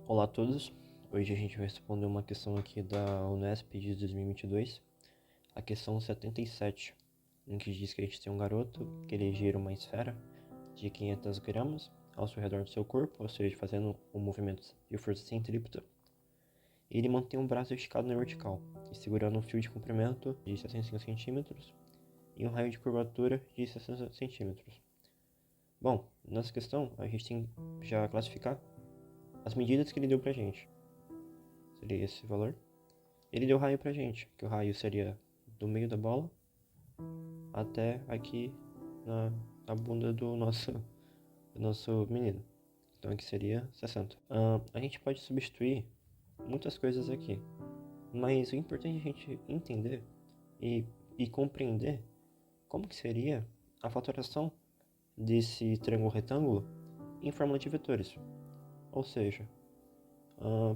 Olá a todos, hoje a gente vai responder uma questão aqui da Unesp de 2022, a questão 77, em que diz que a gente tem um garoto que ele gira uma esfera de 500 gramas ao seu redor do seu corpo, ou seja, fazendo um movimento de força centrípeta, e ele mantém um braço esticado na vertical e segurando um fio de comprimento de 65 centímetros e um raio de curvatura de 60 centímetros. Bom, nessa questão a gente tem que já classificar as medidas que ele deu pra gente. Seria esse valor. Ele deu raio pra gente, que o raio seria do meio da bola até aqui na bunda do nosso menino. Então aqui seria 60. A gente pode substituir muitas coisas aqui, mas o importante é a gente entender e compreender como que seria a fatoração desse triângulo retângulo em forma de vetores. Ou seja,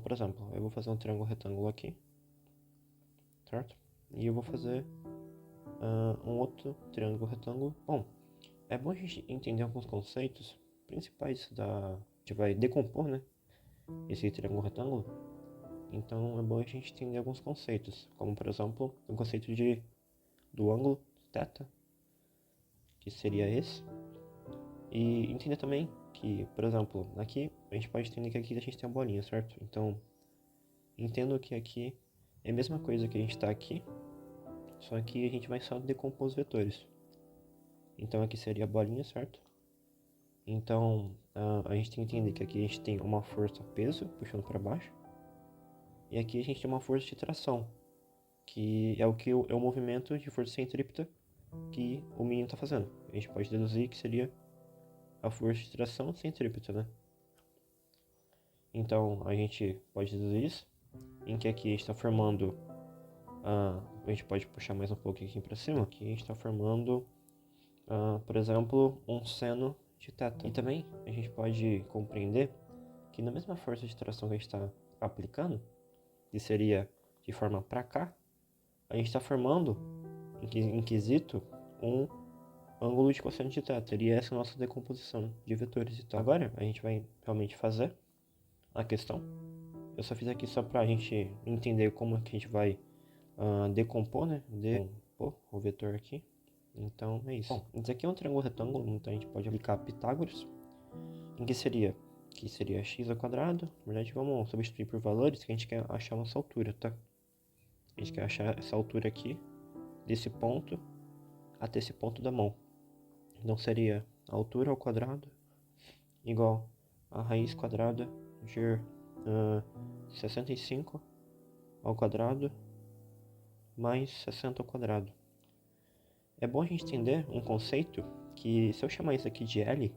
por exemplo, eu vou fazer um triângulo retângulo aqui, certo? E eu vou fazer um outro triângulo retângulo. Bom, é bom a gente entender alguns conceitos principais a gente vai decompor, né, esse triângulo retângulo. Então é bom a gente entender alguns conceitos, como por exemplo, o conceito do ângulo θ, que seria esse. E entender também que, por exemplo, aqui a gente pode entender que aqui a gente tem a bolinha, certo? Então, entendo que aqui é a mesma coisa que a gente está aqui, só que a gente vai só decompor os vetores. Então aqui seria a bolinha, certo? Então a gente tem que entender que aqui a gente tem uma força peso puxando para baixo, e aqui a gente tem uma força de tração, que é o movimento de força centrípeta que o menino está fazendo. A gente pode deduzir que seria a força de tração centrípeta, né? Então a gente pode deduzir isso, em que aqui a gente está formando, a gente pode puxar mais um pouco aqui para cima, aqui a gente está formando, por exemplo, um seno de θ. E também a gente pode compreender que na mesma força de tração que a gente está aplicando, que seria de forma para cá, a gente está formando, em quesito, um ângulo de cosseno de θ. E essa é a nossa decomposição de vetores e tal. Agora a gente vai realmente fazer a questão. Eu só fiz aqui só para a gente entender como é que a gente vai decompor, né? Decompor o vetor aqui. Então é isso. Bom, isso aqui é um triângulo retângulo, então a gente pode aplicar Pitágoras, em que seria x ao quadrado. Na verdade, vamos substituir por valores que a gente quer achar nossa altura, tá? A gente quer achar essa altura aqui, desse ponto até esse ponto da mão. Então seria a altura ao quadrado igual a raiz quadrada de 65 ao quadrado mais 60 ao quadrado. É bom a gente entender um conceito que, se eu chamar isso aqui de L,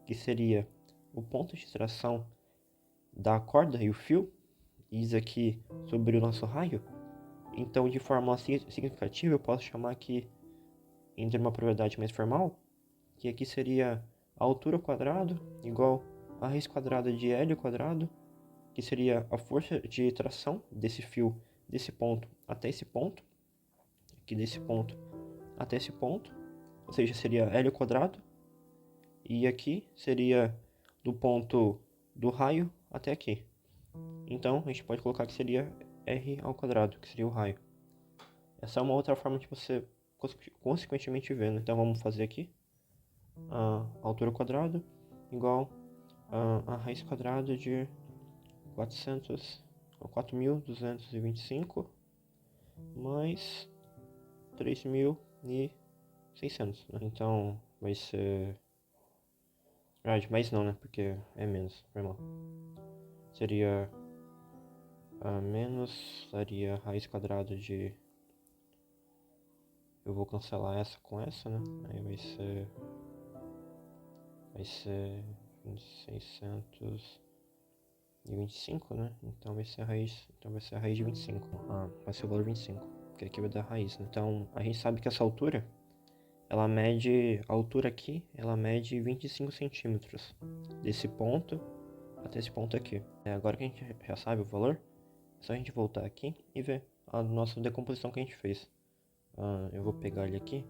que seria o ponto de tração da corda e o fio, e isso aqui sobre o nosso raio, então de forma significativa eu posso chamar aqui, entre uma propriedade mais formal, que aqui seria a altura ao quadrado igual a raiz quadrada de L ao quadrado, que seria a força de tração desse fio desse ponto até esse ponto, aqui desse ponto até esse ponto, ou seja, seria L ao quadrado, e aqui seria do ponto do raio até aqui. Então a gente pode colocar que seria R ao quadrado, que seria o raio. Essa é uma outra forma de você consequentemente ver, né? Então vamos fazer aqui a altura ao quadrado igual a raiz quadrada de 4.225 mais 3.600, né? Então vai ser... mais não, né? Porque é menos, normal. Seria menos, daria raiz quadrada de... Eu vou cancelar essa com essa, né? Aí vai ser 625, né? Então vai ser a raiz de 25. Vai ser o valor 25, porque aqui vai dar raiz, né? Então a gente sabe que essa altura, ela mede, a altura aqui, ela mede 25 centímetros desse ponto até esse ponto aqui. Agora que a gente já sabe o valor, é só a gente voltar aqui e ver a nossa decomposição que a gente fez. Eu vou pegar ele aqui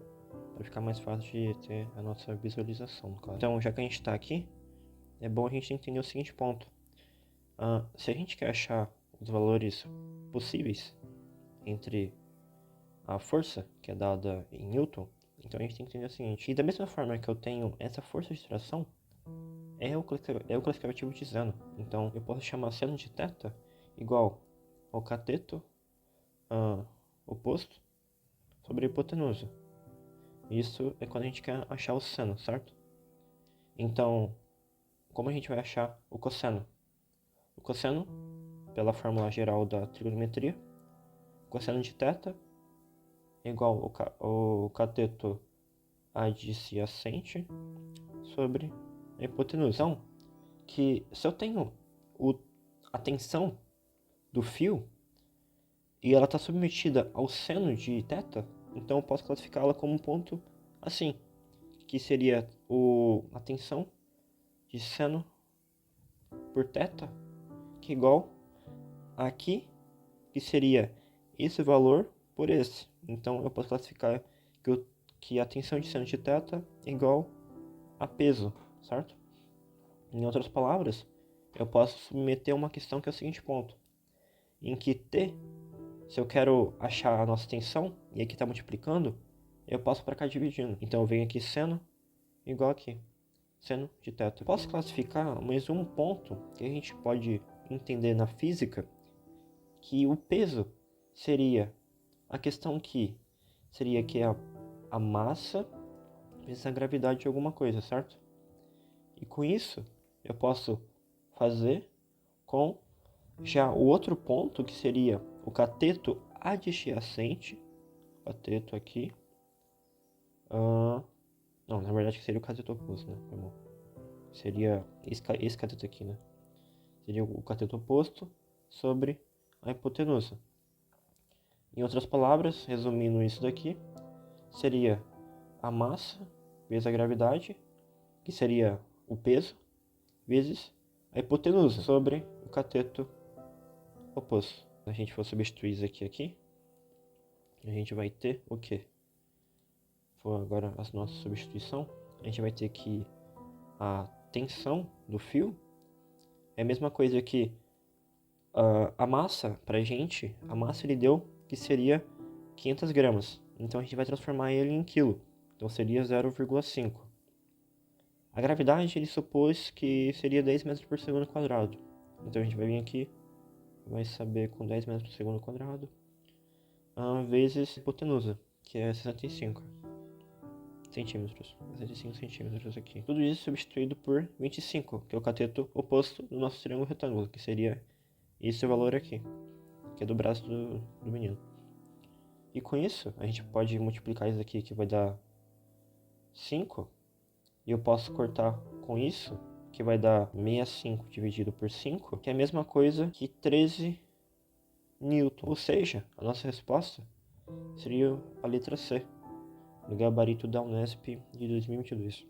para ficar mais fácil de ter a nossa visualização, claro. Então, já que a gente está aqui, é bom a gente entender o seguinte ponto. Se a gente quer achar os valores possíveis entre a força, que é dada em Newton, então a gente tem que entender o seguinte: e da mesma forma que eu tenho essa força de tração, é o classificativo de seno. Então eu posso chamar seno de θ igual ao cateto oposto sobre a hipotenusa. Isso é quando a gente quer achar o seno, certo? Então, como a gente vai achar o cosseno? O cosseno, pela fórmula geral da trigonometria, cosseno de θ é igual ao cateto adjacente sobre a hipotenusa. Então, que se eu tenho a tensão do fio e ela está submetida ao seno de θ, então eu posso classificá-la como um ponto assim, que seria a tensão de seno por θ, que é igual a aqui, que seria esse valor por esse. Então eu posso classificar que a tensão de seno de θ é igual a peso, certo? Em outras palavras, eu posso submeter uma questão que é o seguinte ponto, em que T, se eu quero achar a nossa tensão, e aqui está multiplicando, eu passo para cá dividindo. Então eu venho aqui seno igual aqui, seno de θ. Eu posso classificar mais um ponto que a gente pode entender na física, que o peso seria a questão que seria que a massa vezes a gravidade de alguma coisa, certo? E com isso eu posso fazer com já o outro ponto, que seria o cateto adjacente, cateto aqui, não, na verdade seria o cateto oposto, né? Tá bom. Seria esse cateto aqui, né? Seria o cateto oposto sobre a hipotenusa. Em outras palavras, resumindo isso daqui, seria a massa vezes a gravidade, que seria o peso, vezes a hipotenusa sobre o cateto oposto. Se a gente for substituir isso aqui, a gente vai ter o quê? For agora a nossa substituição, a gente vai ter que a tensão do fio é a mesma coisa que a massa pra gente, a massa ele deu que seria 500 gramas. Então a gente vai transformar ele em quilo. Então seria 0,5. A gravidade ele supôs que seria 10 metros por segundo quadrado. Então a gente vai vir aqui, vai saber com 10 metros por segundo quadrado, vezes hipotenusa, que é 65 centímetros. 65 centímetros aqui. Tudo isso substituído por 25, que é o cateto oposto do nosso triângulo retângulo, que seria esse valor aqui, que é do braço do menino. E com isso, a gente pode multiplicar isso aqui, que vai dar 5. E eu posso cortar com isso, que vai dar 65 dividido por 5, que é a mesma coisa que 13 newton. Ou seja, a nossa resposta seria a letra C, no gabarito da Unesp de 2022.